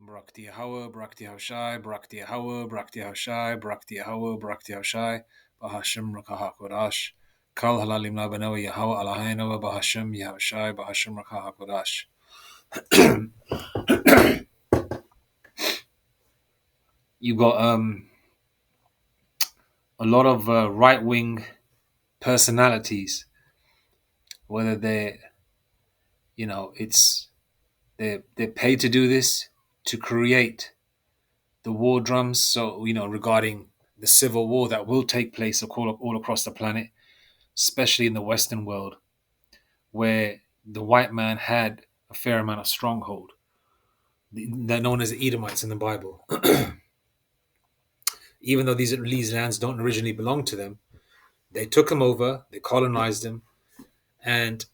Brakti Hawa, Brakti Hawshai, Brakti Hawa, Brakti Hawshai, Brakti Hawa, Brakti Hawshai, Bahashim Rakahakodash, Kal Halalim Labanawa Yahawa Alahainawa, Bahashim Yahashai, Bahashim Rakahakodash. You got a lot of right wing personalities, whether it's they're paid to do this to create the war drums. So regarding the civil war that will take place all across the planet, especially in the Western world, where the white man had a fair amount of stronghold. They're known as the Edomites in the Bible. Even though these lands don't originally belong to them, they took them over, they colonized them, and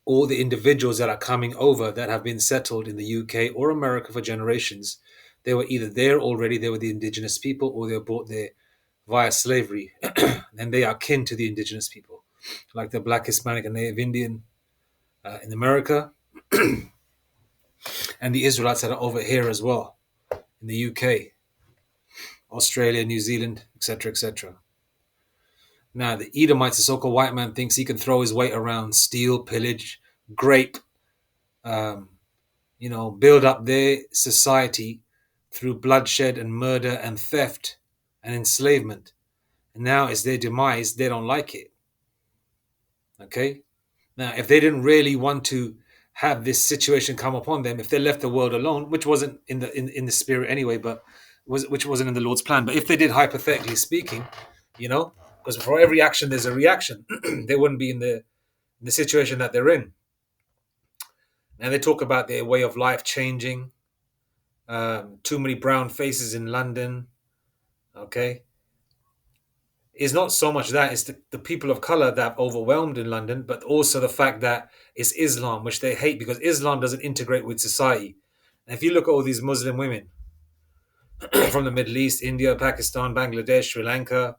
all the individuals that are coming over that have been settled in the UK or America for generations, they were either there already, they were the indigenous people, or they were brought there via slavery, and they are kin to the indigenous people, like the Black, Hispanic, and Native Indian in America, and the Israelites that are over here as well in the UK, Australia, New Zealand, etc., etc. Now, the Edomites, the so-called white man, thinks he can throw his weight around, steal, pillage, grape, um, build up their society through bloodshed and murder and theft and enslavement. And now it's their demise. They don't like it. Okay? Now, if they didn't really want to have this situation come upon them, if they left the world alone, which wasn't in the spirit anyway, but which wasn't in the Lord's plan, but if they did, hypothetically speaking, because for every action there's a reaction, they wouldn't be in the situation that they're in. Now they talk about their way of life changing. Too many brown faces in London. Okay, it's not so much that it's the people of color that have overwhelmed in London, but also the fact that it's Islam, which they hate because Islam doesn't integrate with society. And if you look at all these Muslim women from the Middle East, India, Pakistan, Bangladesh, Sri Lanka,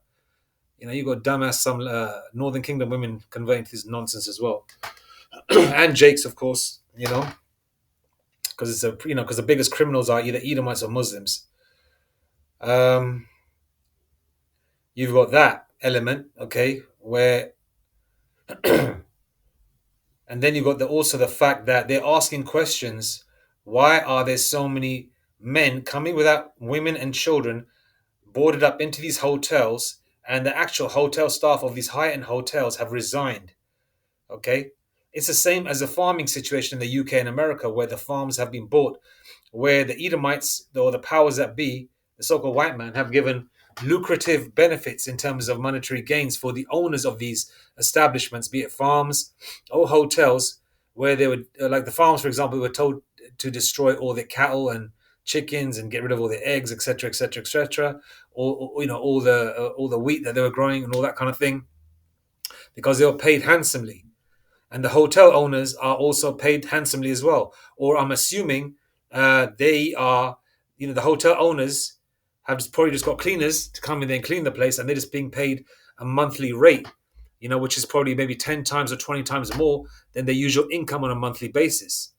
you got dumbass some Northern Kingdom women converting to this nonsense as well, and Jakes, of course, because because the biggest criminals are either Edomites or Muslims. Um, you've got that element, okay, where and then you've got also the fact that they're asking questions. Why are there so many men coming without women and children boarded up into these hotels, and the actual hotel staff of these high-end hotels have resigned? Okay, it's the same as the farming situation in the UK and America, where the farms have been bought, where the Edomites or the powers that be, the so-called white man, have given lucrative benefits in terms of monetary gains for the owners of these establishments, be it farms or hotels, where they would, like the farms, for example, were told to destroy all the cattle and chickens and get rid of all the eggs, etc., etc., etc., or all the wheat that they were growing and all that kind of thing, because they were paid handsomely, and the hotel owners are also paid handsomely as well. Or I'm assuming they are, the hotel owners have probably just got cleaners to come in there and clean the place, and they're just being paid a monthly rate, which is probably maybe 10 times or 20 times more than their usual income on a monthly basis.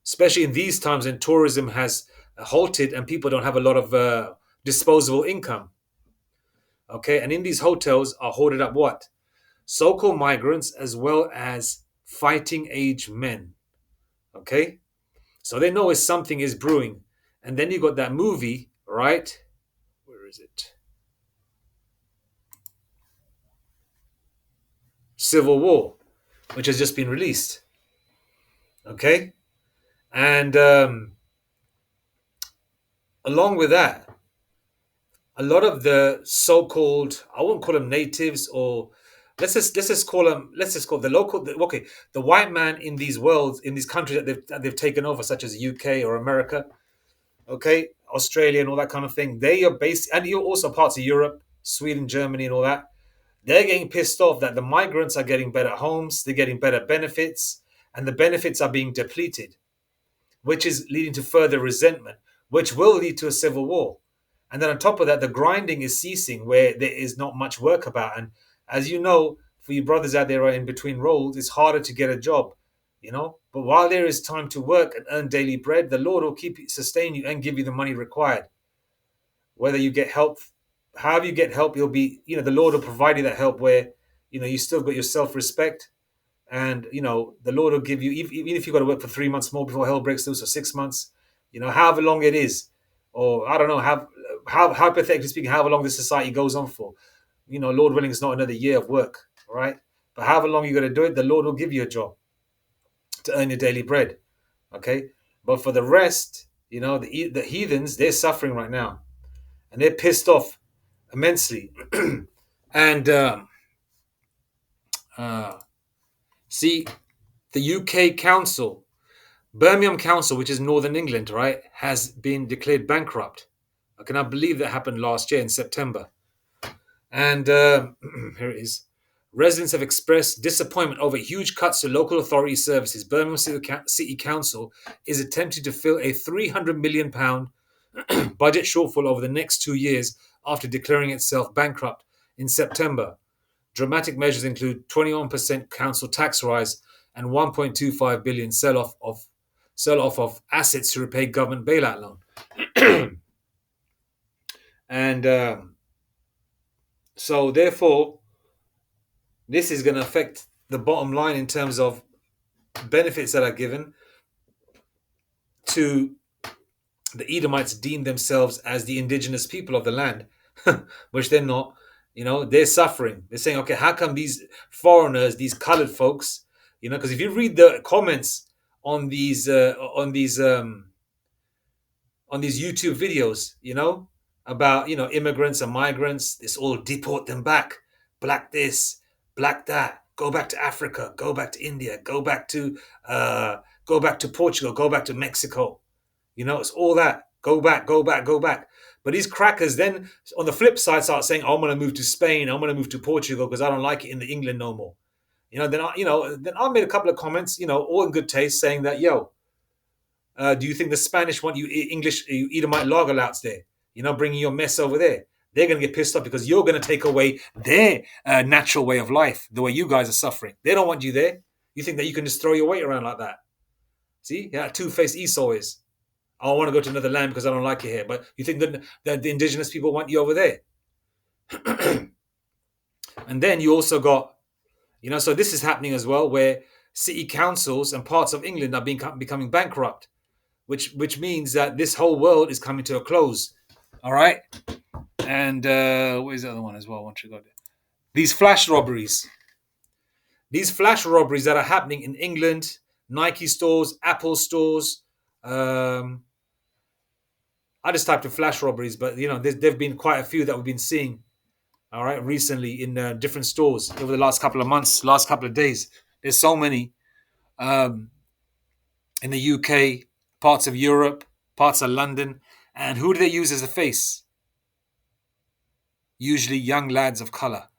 Especially in these times when tourism has halted and people don't have a lot of disposable income. Okay, and in these hotels are hoarded up what? So-called migrants as well as fighting age men. Okay, so they know something is brewing. And then you got that movie, right? Where is it? Civil War, which has just been released. Okay, and along with that, a lot of the so-called, I won't call them natives, or let's just call the local, okay, the white man in these worlds, in these countries that they've taken over, such as UK or America, okay, Australia and all that kind of thing. They are based, and you also parts of Europe, Sweden, Germany, and all that. They're getting pissed off that the migrants are getting better homes, they're getting better benefits, and the benefits are being depleted, which is leading to further resentment, which will lead to a civil war. And then on top of that, the grinding is ceasing, where there is not much work about. And as you know, for you brothers out there who are in between roles, it's harder to get a job. But while there is time to work and earn daily bread, the Lord will keep you, sustain you, and give you the money required. Whether you get help, however you get help, you'll be, the Lord will provide you that help where, you still got your self respect, and the Lord will give you, even if you got to work for 3 months more before hell breaks loose, or 6 months, however long it is, or I don't know how hypothetically speaking, however long this society goes on for, Lord willing, it's not another year of work, all right? But however long you're going to do it, the Lord will give you a job to earn your daily bread, okay? But for the rest, the heathens, they're suffering right now, and they're pissed off immensely. And uh, see, the UK Council, Birmingham Council, which is Northern England, right, has been declared bankrupt. I cannot believe that happened last year in September. And here it is. Residents have expressed disappointment over huge cuts to local authority services. Birmingham City Council is attempting to fill a £300 million budget shortfall over the next 2 years after declaring itself bankrupt in September. Dramatic measures include 21% council tax rise and 1.25 billion sell off of assets to repay government bailout loan. And so therefore, this is going to affect the bottom line in terms of benefits that are given to the Edomites deem themselves as the indigenous people of the land, which they're not. They're suffering. They're saying, okay, how come these foreigners, these colored folks, because if you read the comments on these YouTube videos, about immigrants and migrants, it's all deport them back, black this, black that, go back to Africa, go back to India, go back to Portugal, go back to Mexico. It's all that. Go back, go back, go back. But these crackers then, on the flip side, start saying, oh, I'm going to move to Spain. I'm going to move to Portugal because I don't like it in the England no more. Then I made a couple of comments, all in good taste, saying that, yo, do you think the Spanish want you English, you Edomite lager louts there? Bringing your mess over there. They're going to get pissed off because you're going to take away their natural way of life, the way you guys are suffering. They don't want you there. You think that you can just throw your weight around like that? See, yeah, two-faced Esau is. I want to go to another land because I don't like it here. But you think that the indigenous people want you over there? And then you also got, so this is happening as well, where city councils and parts of England are becoming bankrupt, which means that this whole world is coming to a close. All right. And where's the other one as well? Once you got it, these flash robberies. These flash robberies that are happening in England, Nike stores, Apple stores. I just typed in flash robberies, but there've been quite a few that we've been seeing. All right, recently in different stores over the last couple of months, last couple of days. There's so many in the UK, parts of Europe, parts of London, and who do they use as a face? Usually young lads of color.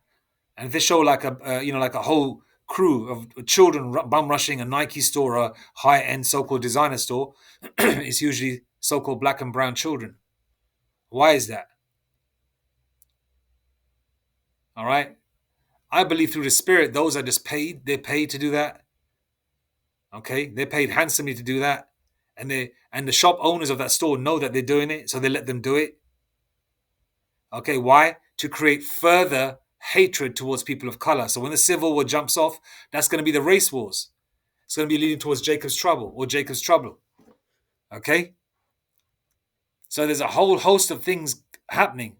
And if they show like a whole crew of children bum rushing a Nike store, a high end so-called designer store, it's usually so-called black and brown children. Why is that? All right. I believe through the spirit, those are just paid. They're paid to do that. Okay, they're paid handsomely to do that, and the shop owners of that store know that they're doing it, so they let them do it. Okay, why? To create further hatred towards people of color. So when the civil war jumps off, that's going to be the race wars. It's going to be leading towards Jacob's trouble or Jacob's trouble. Okay, so there's a whole host of things happening,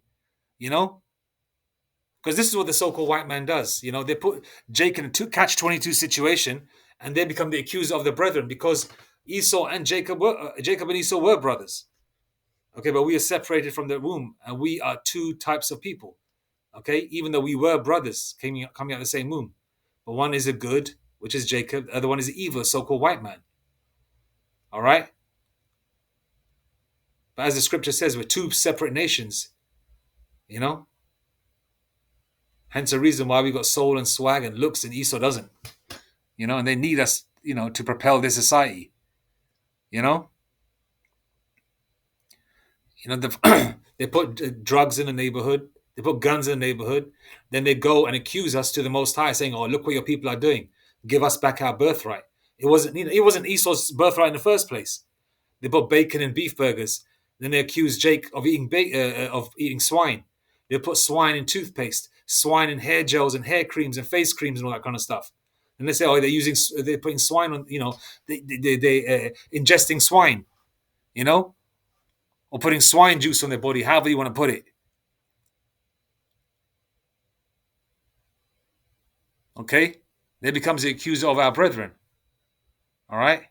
because this is what the so-called white man does. They put Jake in a catch-22 situation, and they become the accuser of the brethren because Esau and Jacob and Esau were brothers. Okay, but we are separated from the womb, and we are two types of people. Okay, even though we were brothers coming out of the same womb, but one is a good, which is Jacob. The other one is the evil, so-called white man. All right, but as the scripture says, we're two separate nations. Hence the reason why we got soul and swag and looks, and Esau doesn't. And they need us, to propel their society. You know, they put drugs in the neighborhood, they put guns in the neighborhood, then they go and accuse us to the Most High, saying, "Oh, look what your people are doing. Give us back our birthright." It wasn't Esau's birthright in the first place. They put bacon in beef burgers. Then they accuse Jake of of eating swine. They put swine in toothpaste, swine in hair gels and hair creams and face creams and all that kind of stuff. And they say, oh, they're putting swine on, they ingesting swine, you know, or putting swine juice on their body, however you want to put it. Okay, they becomes the accuser of our brethren. All right.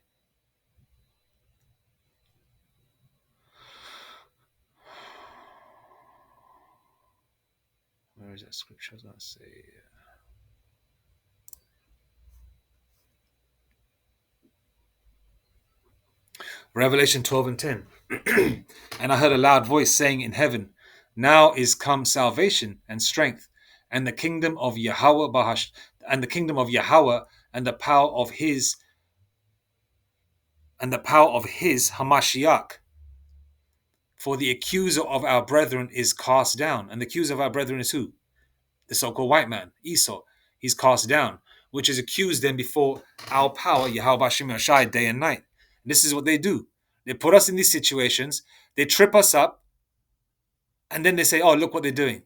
Where is that scripture? I was going to say. Revelation 12 and 10. And I heard a loud voice saying in heaven, now is come salvation and strength, and the kingdom of Yahweh Bahash, and the kingdom of Yahweh, and the power of his Hamashiach. For the accuser of our brethren is cast down. And the accuser of our brethren is who? The so-called white man, Esau. He's cast down, which is accused them before our power, Yahweh Bashim Yashai, day and night. And this is what they do. They put us in these situations, they trip us up, and then they say, oh, look what they're doing.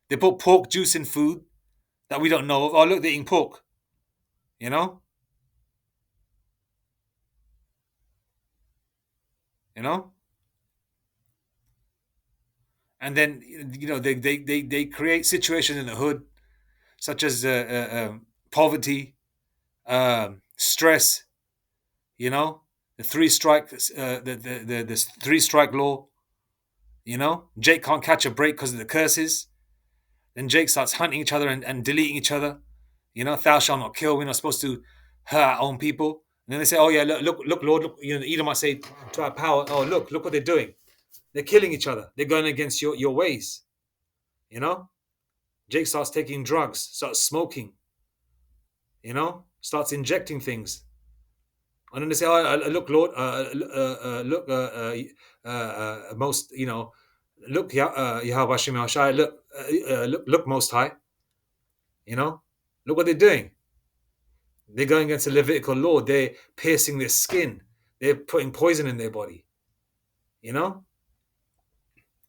They put pork juice in food that we don't know of. Oh, look, they're eating pork. You know? You know? And then, they create situations in the hood, such as poverty, stress, the three strike law. Jake can't catch a break because of the curses. Then Jake starts hunting each other and deleting each other. Thou shalt not kill. We're not supposed to hurt our own people. And then they say, oh yeah, look, Lord, look. The Edom might say to our power, oh look what they're doing. They're killing each other. They're going against your ways. Jake starts taking drugs, starts smoking. Starts injecting things. And then they say, oh, look, Lord, look, most, look, Yahweh Hashem Yahshai, look, Most High, look what they're doing. They're going against the Levitical law. They're piercing their skin. They're putting poison in their body.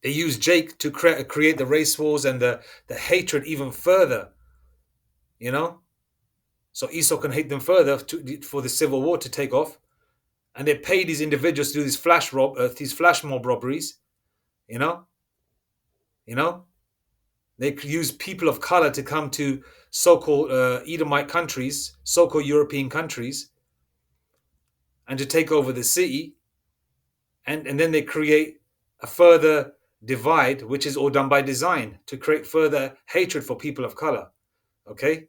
They use Jake to create the race wars and the hatred even further. So Esau can hate them further for the civil war to take off. And they pay these individuals to do these flash mob robberies. You know, they use people of color to come to so-called Edomite countries, so-called European countries, and to take over the city. And then they create a further divide, which is all done by design to create further hatred for people of color. Okay.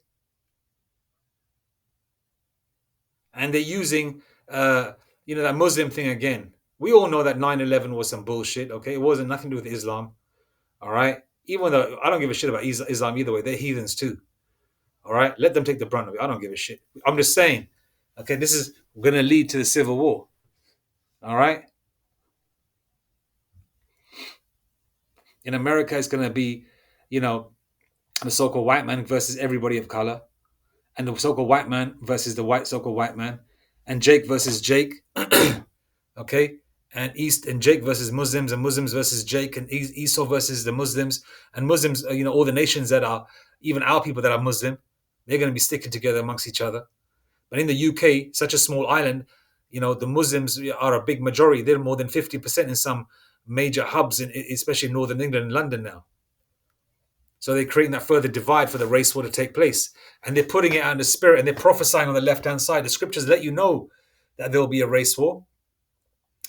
And they're using, that Muslim thing again. We all know that 9/11 was some bullshit. Okay. It wasn't nothing to do with Islam. All right. Even though I don't give a shit about Islam either way. They're heathens too. All right. Let them take the brunt of it. I don't give a shit. I'm just saying, okay, this is going to lead to the civil war. All right. In America, it's going to be, the so-called white man versus everybody of color, and the so-called white man versus the so-called white man, and Jake versus Jake. Okay. And Jake versus Muslims, and Muslims versus Jake, and Esau versus the Muslims, and Muslims, all the nations that are, even our people that are Muslim, they're going to be sticking together amongst each other. But in the UK, such a small island, the Muslims are a big majority. They're more than 50% in some major hubs, especially in Northern England and London now. So they're creating that further divide for the race war to take place. And they're putting it out in the spirit, and they're prophesying on the left-hand side. The scriptures let you know that there will be a race war.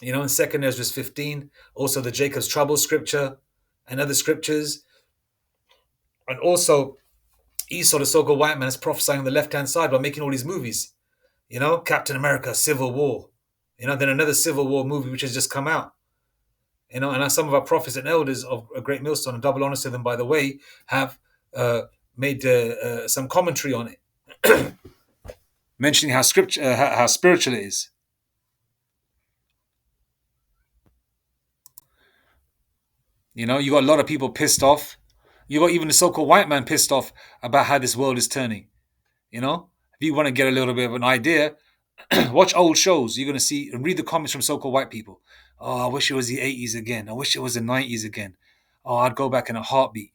In 2nd Ezra 15, also the Jacob's trouble scripture and other scriptures. And also Esau, the so-called white man, is prophesying on the left-hand side by making all these movies. Captain America, Civil War. Then another Civil War movie which has just come out. And some of our prophets and elders of a great millstone, and double honors to them, by the way, have made some commentary on it, mentioning how spiritual it is. You got a lot of people pissed off. You got even the so-called white man pissed off about how this world is turning. If you want to get a little bit of an idea, watch old shows. You're going to see and read the comments from so-called white people. Oh, I wish it was the 80s again. I wish it was the 90s again. Oh, I'd go back in a heartbeat.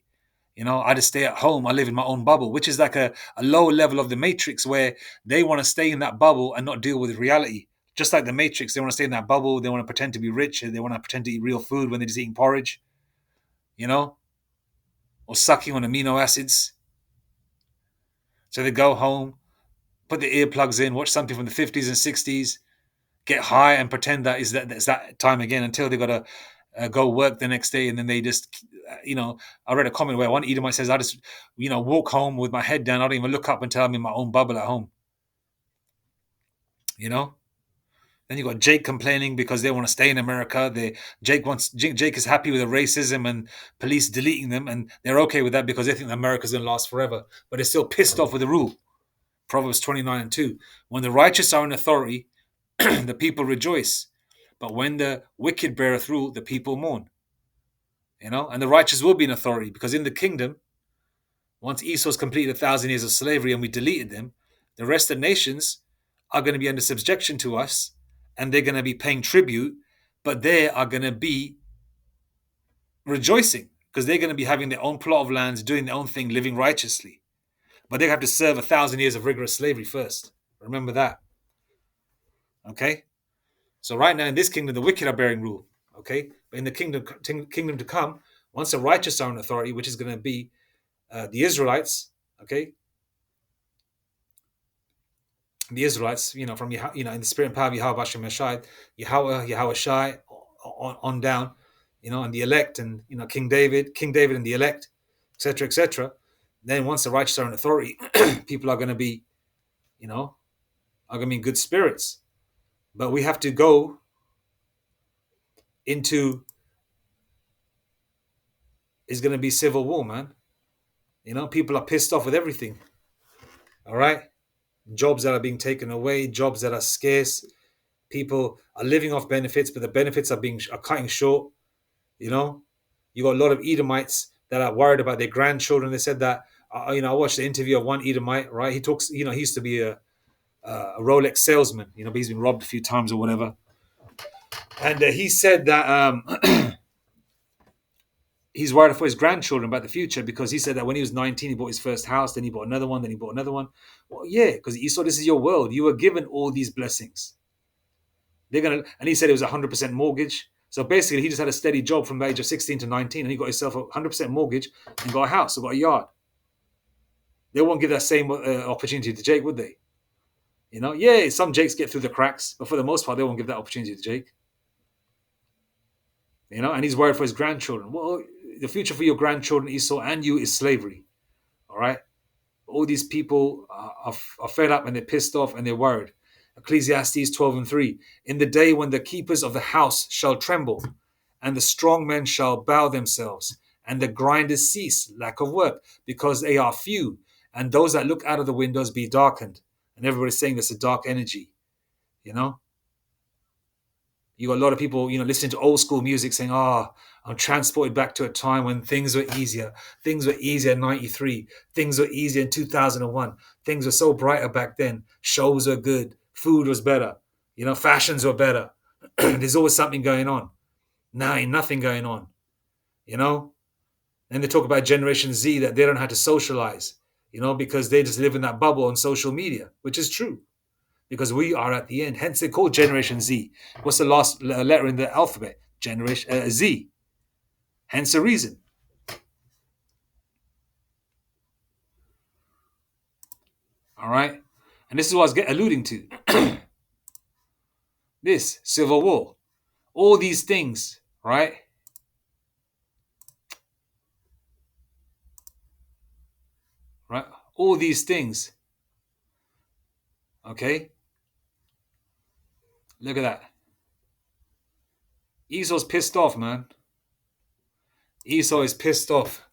I just stay at home. I live in my own bubble, which is like a lower level of the Matrix where they want to stay in that bubble and not deal with reality. Just like the Matrix, they want to stay in that bubble. They want to pretend to be rich. They want to pretend to eat real food when they're just eating porridge, you know, or sucking on amino acids. So they go home, put the earplugs in, watch something from the 50s and 60s, get high and pretend that it's that time again until they got to go work the next day. And then they just, I read a comment where one Edomite says, I just, walk home with my head down. I don't even look up until I'm in my own bubble at home, you know? Then you got Jake complaining because they want to stay in America. Jake is happy with the racism and police deleting them, and they're okay with that because they think America's going to last forever. But they're still pissed off with the rule. Proverbs 29:2. When the righteous are in authority, the people rejoice. But when the wicked beareth rule, the people mourn. And the righteous will be in authority because in the kingdom, once Esau's completed 1,000 years of slavery and we deleted them, the rest of the nations are going to be under subjection to us and they're going to be paying tribute, but they are going to be rejoicing because they're going to be having their own plot of lands, doing their own thing, living righteously. But they have to serve 1,000 years of rigorous slavery first. Remember that. Okay? So right now in this kingdom, the wicked are bearing rule. Okay? But in the kingdom to come, once the righteous are in authority, which is going to be the Israelites, okay? The Israelites, from in the spirit and power of Yahweh Hashem Yeshai, Yahweh Shai, on down, and the elect, and King David and the elect, etc., etc. Then once the righteous are in authority, people are going to be, in good spirits. But we have to go into is going to be civil war, man. People are pissed off with everything. All right, jobs that are being taken away, jobs that are scarce. People are living off benefits, but the benefits are cutting short. You got a lot of Edomites that are worried about their grandchildren. They said that. I watched the interview of one Edomite. Right, he talks. He used to be a Rolex salesman. But he's been robbed a few times or whatever. And he said that he's worried for his grandchildren about the future because he said that when he was 19, he bought his first house, then he bought another one, then he bought another one. Well, yeah, because Esau, this is your world. You were given all these blessings. And he said it was 100% mortgage. So basically, he just had a steady job from the age of 16 to 19, and he got himself a 100% mortgage and got a house, or got a yard. They won't give that same opportunity to Jake, would they? Yeah, some Jakes get through the cracks, but for the most part, they won't give that opportunity to Jake. And he's worried for his grandchildren. Well, the future for your grandchildren, Esau, and you is slavery. All right? All these people are fed up and they're pissed off and they're worried. Ecclesiastes 12:3. In the day when the keepers of the house shall tremble, and the strong men shall bow themselves, and the grinders cease, lack of work, because they are few, and those that look out of the windows be darkened. And everybody's saying there's a dark energy. You got a lot of people, listening to old school music saying, I'm transported back to a time when things were easier. Things were easier in 93. Things were easier in 2001. Things were so brighter back then. Shows were good. Food was better. Fashions were better. There's always something going on. Now ain't nothing going on. And they talk about Generation Z, that they don't know how to socialize, because they just live in that bubble on social media, which is true. Because we are at the end. Hence, they call Generation Z. What's the last letter in the alphabet? Generation Z. Hence the reason. All right? And this is what I was alluding to. This, civil war. All these things, right? Right? All these things. Okay? Look at that. Esau's pissed off, man. Esau is pissed off.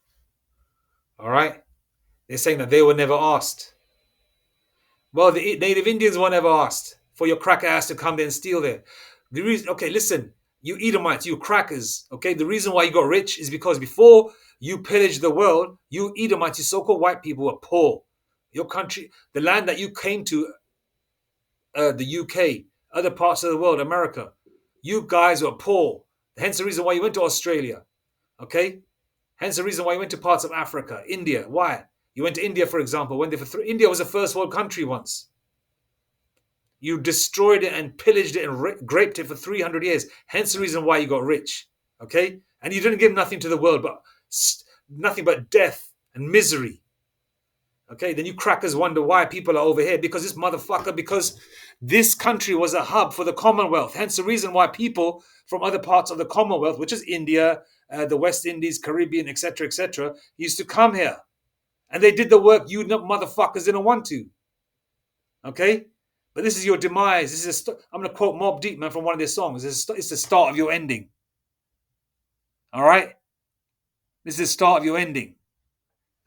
All right? They're saying that they were never asked. Well, the native Indians were never asked for your cracker ass to come there and steal there. The reason, okay, listen, you Edomites, you crackers, okay, the reason why you got rich is because before you pillaged the world, you Edomites, you so-called white people were poor. Your country, the land that you came to, the UK, other parts of the world, America, you guys were poor. Hence the reason why you went to Australia. Okay? Hence the reason why you went to parts of Africa, India. Why? You went to India, for example. Went there for India was a first world country once. You destroyed it and pillaged it and raped it for 300 years. Hence the reason why you got rich. Okay? And you didn't give nothing to the world, but nothing but death and misery. Okay? Then you crackers wonder why people are over here. Because this motherfucker, because this country was a hub for the Commonwealth. Hence the reason why people from other parts of the Commonwealth, which is India, the West Indies, Caribbean, etc., used to come here. And they did the work you motherfuckers didn't want to. Okay? But this is your demise. This is I'm going to quote Mobb Deep, man, from one of their songs. It's the start of your ending. All right? This is the start of your ending.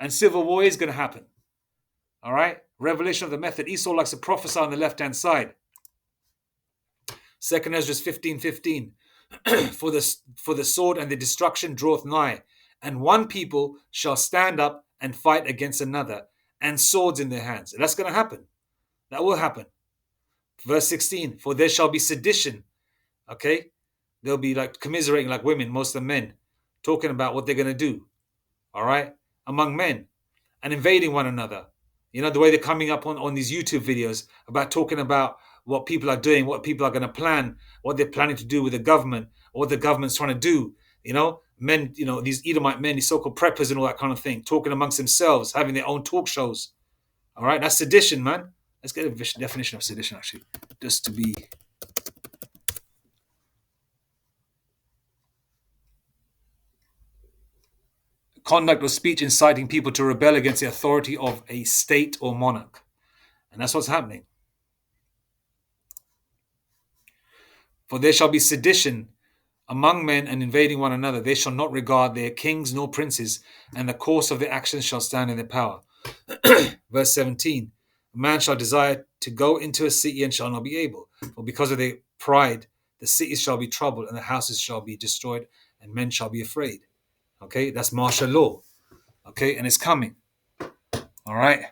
And civil war is going to happen. All right? Revelation of the method. Esau likes to prophesy on the left-hand side. 2nd Ezra 15:15. For the sword and the destruction draweth nigh, and one people shall stand up and fight against another, and swords in their hands. That's going to happen. That will happen. Verse 16, for there shall be sedition. Okay? They'll be like commiserating like women, most of the men, talking about what they're going to do. All right? Among men and invading one another. You know, the way they're coming up on these YouTube videos about talking about what people are doing, what people are going to plan, what they're planning to do with the government, or what the government's trying to do. You know, men, you know, these Edomite men, these so-called preppers and all that kind of thing, talking amongst themselves, having their own talk shows. All right? That's sedition, man. Let's get a definition of sedition, actually, just to be. Conduct or speech inciting people to rebel against the authority of a state or monarch. And that's what's happening. For there shall be sedition among men and invading one another. They shall not regard their kings nor princes, and the course of their actions shall stand in their power. Verse 17, a man shall desire to go into a city and shall not be able. For because of their pride, the cities shall be troubled, and the houses shall be destroyed, and men shall be afraid. Okay, that's martial law. Okay, and it's coming. All right.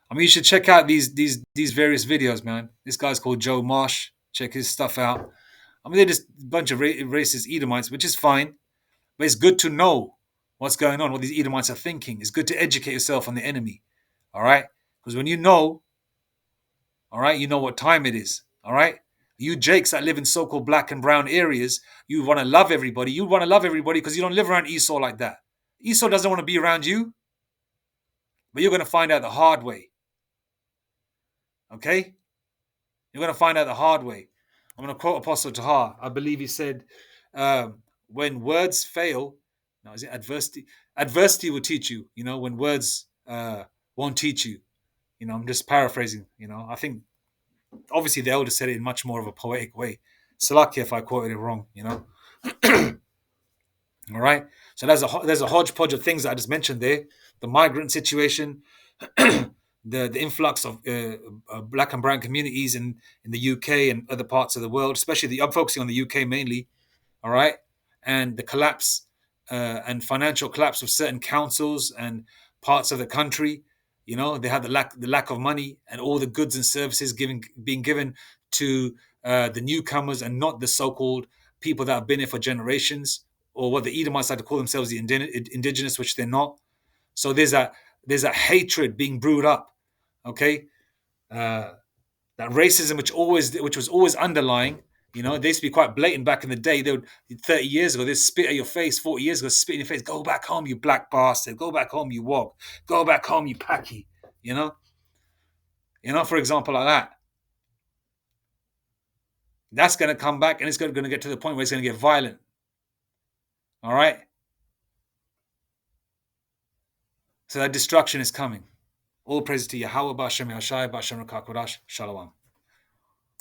I mean, you should check out these various videos, man. This guy's called Joe Marsh. Check his stuff out. I mean, they're just a bunch of racist Edomites, which is fine. But it's good to know what's going on, what these Edomites are thinking. It's good to educate yourself on the enemy. All right? Because when you know, all right, you know what time it is. All right? You Jakes that live in so-called black and brown areas, you want to love everybody. You want to love everybody because you don't live around Esau like that. Esau doesn't want to be around you. But you're going to find out the hard way. Okay? You're going to find out the hard way. I'm going to quote Apostle Tahar. I believe he said, when words fail, now is it adversity? Adversity will teach you, you know, when words won't teach you. You know, I'm just paraphrasing, you know. I think, obviously, the elder said it in much more of a poetic way. Salakia if I quoted it wrong, you know. All right? So there's a hodgepodge of things that I just mentioned there. The migrant situation, the influx of black and brown communities in the UK and other parts of the world, especially I'm focusing on the UK mainly, all right, and the collapse and financial collapse of certain councils and parts of the country. You know, they had the lack of money and all the goods and services being given to the newcomers and not the so-called people that have been here for generations, or what the Edomites like to call themselves, the indigenous, which they're not. So there's a hatred being brewed up. Okay, that racism, which was always underlying. You know, they used to be quite blatant back in the day. They would 30 years ago, they spit at your face. 40 years ago, spit in your face. Go back home, you black bastard. Go back home, you wog. Go back home, you packy. You know, for example, like that. That's going to come back, and it's going to get to the point where it's going to get violent. All right. So that destruction is coming. All praise to Yahweh Bashem Yashai Bashem Rakakodash. Shalom.